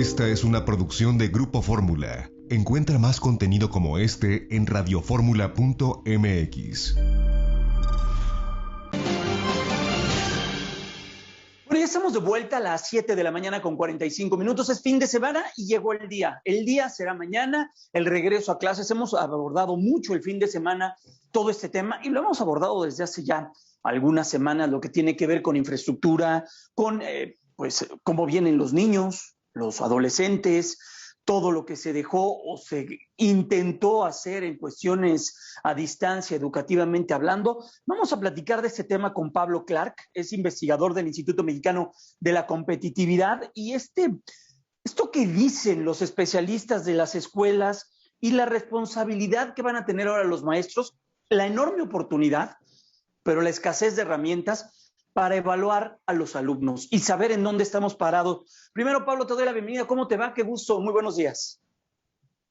Esta es una producción de Grupo Fórmula. Encuentra más contenido como este en radioformula.mx. Bueno, ya estamos de vuelta a las 7 de la mañana con 45 minutos. Es fin de semana y llegó el día. El día será mañana, el regreso a clases. Hemos abordado mucho el fin de semana todo este tema y lo hemos abordado desde hace ya algunas semanas, lo que tiene que ver con infraestructura, con pues cómo vienen los niños, los adolescentes, todo lo que se dejó o se intentó hacer en cuestiones a distancia, educativamente hablando. Vamos a platicar de este tema con Pablo Clark, es investigador del Instituto Mexicano de la Competitividad, y esto que dicen los especialistas de las escuelas y la responsabilidad que van a tener ahora los maestros, la enorme oportunidad, pero la escasez de herramientas para evaluar a los alumnos y saber en dónde estamos parados. Primero, Pablo, te doy la bienvenida. ¿Cómo te va? Qué gusto. Muy buenos días.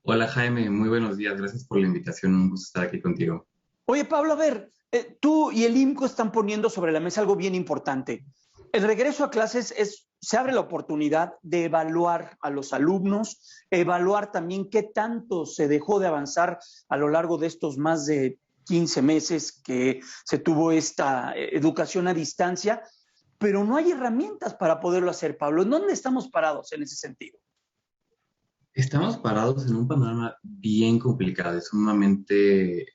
Hola, Jaime. Muy buenos días. Gracias por la invitación. Un gusto estar aquí contigo. Oye, Pablo, a ver, tú y el IMCO están poniendo sobre la mesa algo bien importante. El regreso a clases se abre la oportunidad de evaluar a los alumnos, evaluar también qué tanto se dejó de avanzar a lo largo de estos más de 15 meses que se tuvo esta educación a distancia, pero no hay herramientas para poderlo hacer, Pablo. ¿En dónde estamos parados en ese sentido? Estamos parados en un panorama bien complicado y sumamente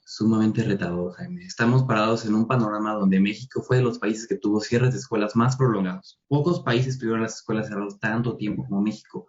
retador, Jaime. Estamos parados en un panorama donde México fue de los países que tuvo cierres de escuelas más prolongados. Pocos países tuvieron las escuelas cerradas tanto tiempo como México.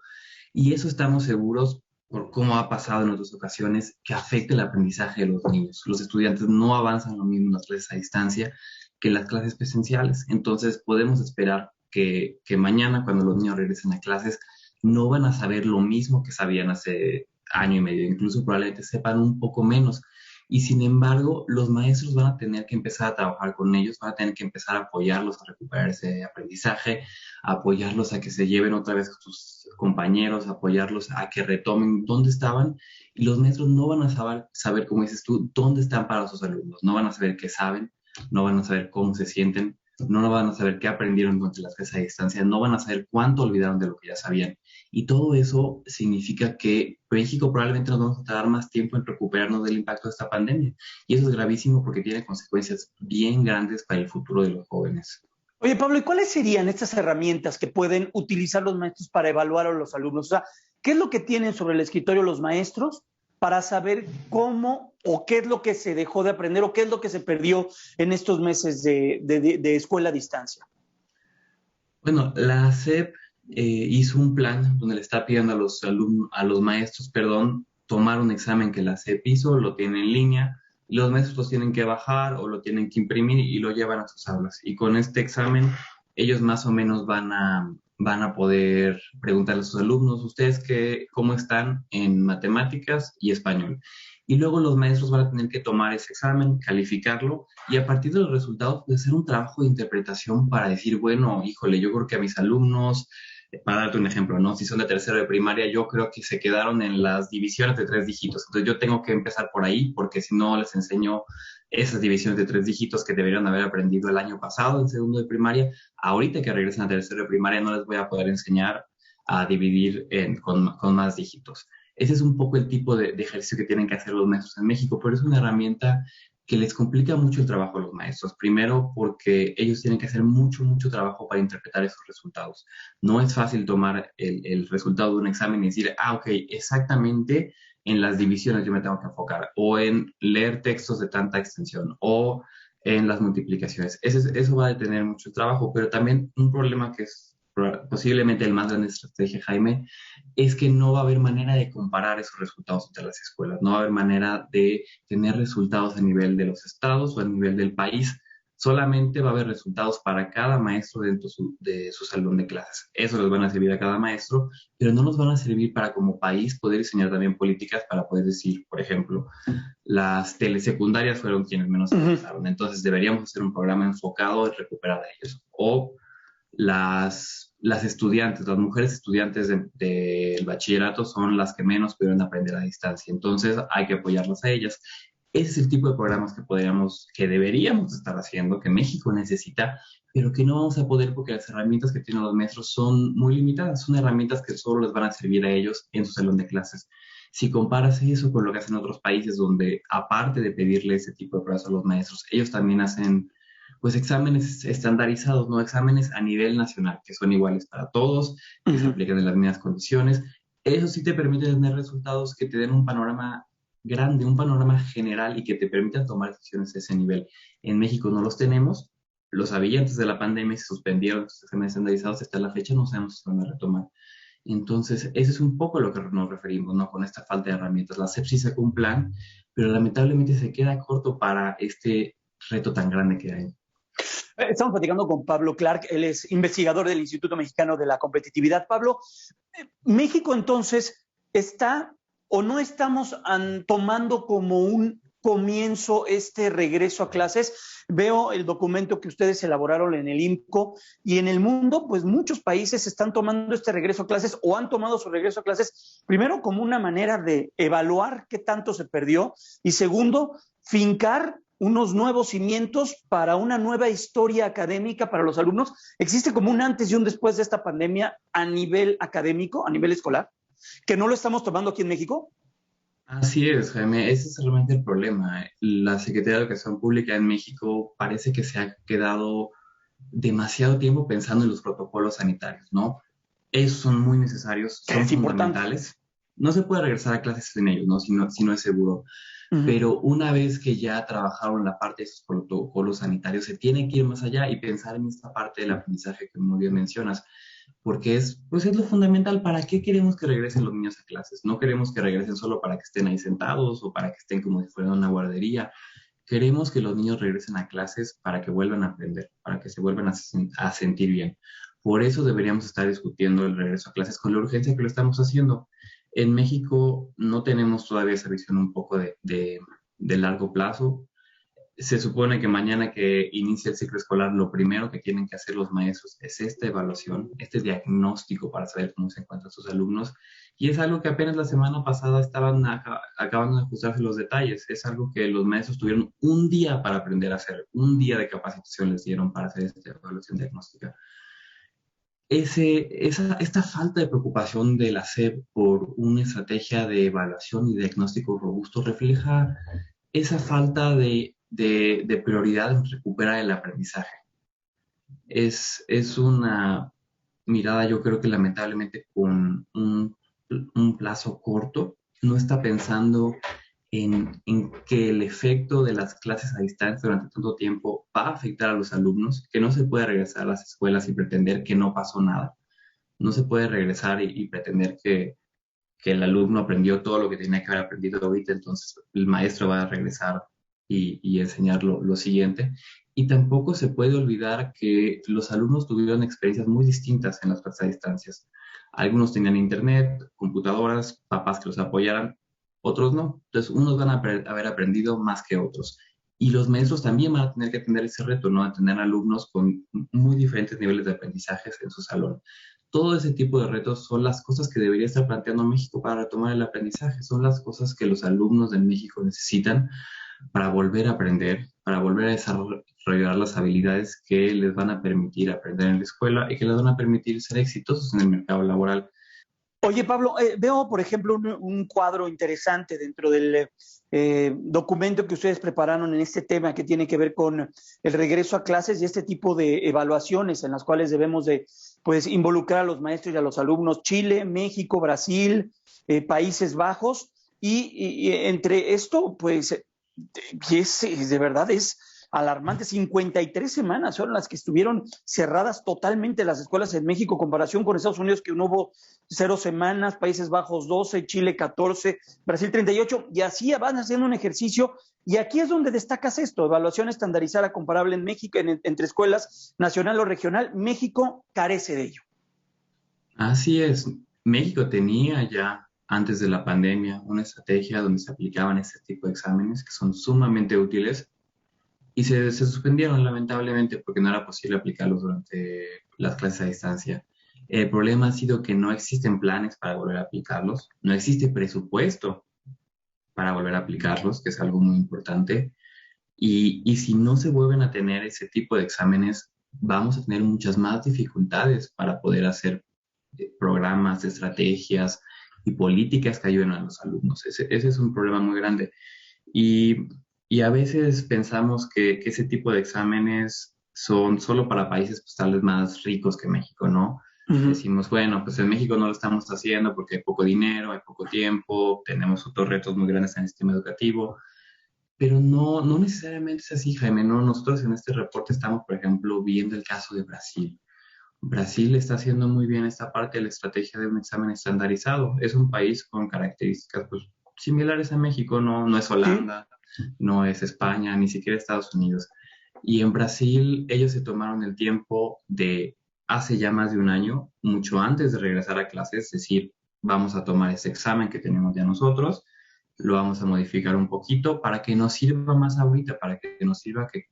Y eso estamos seguros por cómo ha pasado en otras ocasiones, que afecta el aprendizaje de los niños. Los estudiantes no avanzan lo mismo en las clases a distancia que en las clases presenciales. Entonces podemos esperar que mañana, cuando los niños regresen a clases, no van a saber lo mismo que sabían hace año y medio. Incluso probablemente sepan un poco menos. Y sin embargo, los maestros van a tener que empezar a trabajar con ellos, van a tener que empezar a apoyarlos a recuperar ese aprendizaje, a apoyarlos a que se lleven otra vez con sus compañeros, a apoyarlos a que retomen dónde estaban. Y los maestros no van a saber, como dices tú, dónde están parados sus alumnos. No van a saber qué saben, no van a saber cómo se sienten, no van a saber qué aprendieron durante las clases a distancia, no van a saber cuánto olvidaron de lo que ya sabían. Y todo eso significa que México probablemente nos vamos a tardar más tiempo en recuperarnos del impacto de esta pandemia. Y eso es gravísimo porque tiene consecuencias bien grandes para el futuro de los jóvenes. Oye, Pablo, ¿y cuáles serían estas herramientas que pueden utilizar los maestros para evaluar a los alumnos? O sea, ¿qué es lo que tienen sobre el escritorio los maestros para saber cómo o qué es lo que se dejó de aprender o qué es lo que se perdió en estos meses de escuela a distancia? Bueno, la SEP hizo un plan donde le está pidiendo a los maestros, tomar un examen que la SEP hizo, lo tiene en línea, y los maestros lo tienen que bajar o lo tienen que imprimir y lo llevan a sus aulas. Y con este examen, ellos más o menos van a poder preguntarle a sus alumnos, ¿ustedes cómo están en matemáticas y español? Y luego los maestros van a tener que tomar ese examen, calificarlo, y a partir de los resultados hacer un trabajo de interpretación para decir, bueno, híjole, yo creo que a mis alumnos, para darte un ejemplo, ¿no? Si son de tercero de primaria, yo creo que se quedaron en las divisiones de 3 dígitos. Entonces yo tengo que empezar por ahí, porque si no les enseño esas divisiones de 3 dígitos que deberían haber aprendido el año pasado en segundo de primaria, ahorita que regresen a tercero de primaria no les voy a poder enseñar a dividir con más dígitos. Ese es un poco el tipo de ejercicio que tienen que hacer los maestros en México, pero es una herramienta que les complica mucho el trabajo a los maestros. Primero, porque ellos tienen que hacer mucho trabajo para interpretar esos resultados. No es fácil tomar el resultado de un examen y decir, ok, exactamente en las divisiones yo me tengo que enfocar, o en leer textos de tanta extensión, o en las multiplicaciones. Eso va a tener mucho trabajo, pero también un problema que es posiblemente el más grande estrategia, Jaime, es que no va a haber manera de comparar esos resultados entre las escuelas, no va a haber manera de tener resultados a nivel de los estados o a nivel del país, solamente va a haber resultados para cada maestro dentro de su salón de clases. Eso les van a servir a cada maestro, pero no nos van a servir para como país poder diseñar también políticas para poder decir, por ejemplo, las telesecundarias fueron quienes menos avanzaron, entonces deberíamos hacer un programa enfocado en recuperar a ellos, o las estudiantes, las mujeres estudiantes del bachillerato son las que menos pudieron aprender a distancia, entonces hay que apoyarlas a ellas. Ese es el tipo de programas que deberíamos estar haciendo, que México necesita, pero que no vamos a poder porque las herramientas que tienen los maestros son muy limitadas. Son herramientas que solo les van a servir a ellos en su salón de clases. Si comparas eso con lo que hacen otros países donde, aparte de pedirle ese tipo de pruebas a los maestros, ellos también hacen pues exámenes estandarizados, no exámenes a nivel nacional, que son iguales para todos, que se aplican en las mismas condiciones. Eso sí te permite tener resultados que te den un panorama grande, un panorama general y que te permitan tomar decisiones a ese nivel. En México no los tenemos, los había antes de la pandemia, se suspendieron los exámenes estandarizados, hasta la fecha no sabemos si se van a retomar. Entonces, eso es un poco a lo que nos referimos, ¿no? Con esta falta de herramientas. La SEP sí sacó un plan, pero lamentablemente se queda corto para este reto tan grande que hay. Estamos platicando con Pablo Clark, él es investigador del Instituto Mexicano de la Competitividad. Pablo, México entonces está o no estamos tomando como un comienzo este regreso a clases. Veo el documento que ustedes elaboraron en el IMCO y en el mundo, pues muchos países están tomando este regreso a clases o han tomado su regreso a clases, primero como una manera de evaluar qué tanto se perdió y segundo, fincar unos nuevos cimientos para una nueva historia académica para los alumnos. ¿Existe como un antes y un después de esta pandemia a nivel académico, a nivel escolar, que no lo estamos tomando aquí en México? Así es, Jaime, ese es realmente el problema. La Secretaría de Educación Pública en México parece que se ha quedado demasiado tiempo pensando en los protocolos sanitarios, ¿no? Esos son muy necesarios, son fundamentales. No se puede regresar a clases sin ellos, ¿no? Si no es seguro. Pero una vez que ya trabajaron la parte de esos protocolos sanitarios, se tiene que ir más allá y pensar en esta parte del aprendizaje que muy bien mencionas, porque pues es lo fundamental. ¿Para qué queremos que regresen los niños a clases? No queremos que regresen solo para que estén ahí sentados o para que estén como si fueran una guardería. Queremos que los niños regresen a clases para que vuelvan a aprender, para que se vuelvan a sentir bien. Por eso deberíamos estar discutiendo el regreso a clases con la urgencia que lo estamos haciendo. En México no tenemos todavía esa visión un poco de largo plazo. Se supone que mañana que inicie el ciclo escolar, lo primero que tienen que hacer los maestros es esta evaluación, este diagnóstico para saber cómo se encuentran sus alumnos. Y es algo que apenas la semana pasada estaban acabando de ajustarse los detalles. Es algo que los maestros tuvieron un día para aprender a hacer, un día de capacitación les dieron para hacer esta evaluación diagnóstica. Esta falta de preocupación de la SEP por una estrategia de evaluación y diagnóstico robusto refleja esa falta de prioridad en recuperar el aprendizaje. Es una mirada, yo creo que lamentablemente con un plazo corto, no está pensando en que el efecto de las clases a distancia durante tanto tiempo va a afectar a los alumnos, que no se puede regresar a las escuelas y pretender que no pasó nada. No se puede regresar y pretender que el alumno aprendió todo lo que tenía que haber aprendido ahorita, entonces el maestro va a regresar y enseñar lo siguiente. Y tampoco se puede olvidar que los alumnos tuvieron experiencias muy distintas en las clases a distancias. Algunos tenían internet, computadoras, papás que los apoyaran, otros no. Entonces, unos van a haber aprendido más que otros. Y los maestros también van a tener que tener ese reto, ¿no? A tener alumnos con muy diferentes niveles de aprendizajes en su salón. Todo ese tipo de retos son las cosas que debería estar planteando México para retomar el aprendizaje. Son las cosas que los alumnos de México necesitan para volver a aprender, para volver a desarrollar las habilidades que les van a permitir aprender en la escuela y que les van a permitir ser exitosos en el mercado laboral. Oye, Pablo, veo, por ejemplo, un cuadro interesante dentro del documento que ustedes prepararon en este tema que tiene que ver con el regreso a clases y este tipo de evaluaciones en las cuales debemos de, pues, involucrar a los maestros y a los alumnos. Chile, México, Brasil, Países Bajos y entre esto, pues, de verdad es alarmante. 53 semanas son las que estuvieron cerradas totalmente las escuelas en México, comparación con Estados Unidos, que no hubo 0 semanas, Países Bajos 12, Chile 14, Brasil 38, y así van haciendo un ejercicio. Y aquí es donde destacas esto: evaluación estandarizada comparable en México, entre escuelas nacional o regional. México carece de ello. Así es. México tenía ya, antes de la pandemia, una estrategia donde se aplicaban este tipo de exámenes que son sumamente útiles y se suspendieron lamentablemente porque no era posible aplicarlos durante las clases a distancia. El problema ha sido que no existen planes para volver a aplicarlos, no existe presupuesto para volver a aplicarlos, que es algo muy importante. Y si no se vuelven a tener ese tipo de exámenes, vamos a tener muchas más dificultades para poder hacer programas, estrategias y políticas que ayuden a los alumnos. Ese es un problema muy grande. Y, y a veces pensamos que ese tipo de exámenes son solo para países pues, tal vez más ricos que México, ¿no? Ujú. Decimos, bueno, pues en México no lo estamos haciendo porque hay poco dinero, hay poco tiempo, tenemos otros retos muy grandes en el sistema educativo, pero no necesariamente es así, Jaime, ¿no? Nosotros en este reporte estamos, por ejemplo, viendo el caso de Brasil. Brasil está haciendo muy bien esta parte de la estrategia de un examen estandarizado. Es un país con características pues, similares a México, no es Sí, Holanda, no es España, ni siquiera Estados Unidos. Y en Brasil ellos se tomaron el tiempo de hace ya más de un año, mucho antes de regresar a clases, es decir, vamos a tomar ese examen que tenemos ya nosotros, lo vamos a modificar un poquito para que nos sirva más ahorita, para que nos sirva para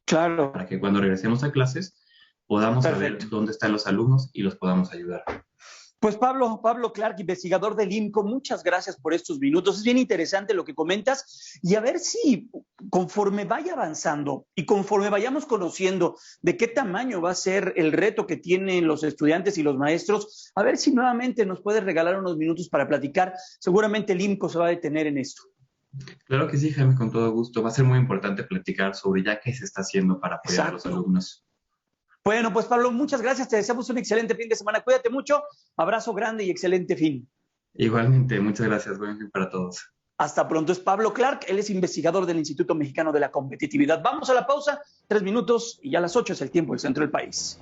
claro. que cuando regresemos a clases podamos Perfecto. saber dónde están los alumnos y los podamos ayudar. Pues Pablo Clark, investigador del INCO, muchas gracias por estos minutos. Es bien interesante lo que comentas y a ver si conforme vaya avanzando y conforme vayamos conociendo de qué tamaño va a ser el reto que tienen los estudiantes y los maestros, a ver si nuevamente nos puedes regalar unos minutos para platicar. Seguramente el INCO se va a detener en esto. Claro que sí, Jaime, con todo gusto. Va a ser muy importante platicar sobre ya qué se está haciendo para apoyar a los Exacto. alumnos. Bueno, pues Pablo, muchas gracias. Te deseamos un excelente fin de semana. Cuídate mucho. Abrazo grande y excelente fin. Igualmente, muchas gracias. Buen fin para todos. Hasta pronto. Es Pablo Clark, él es investigador del Instituto Mexicano de la Competitividad. Vamos a la pausa, 3 minutos y ya a las 8 es el tiempo del centro del país.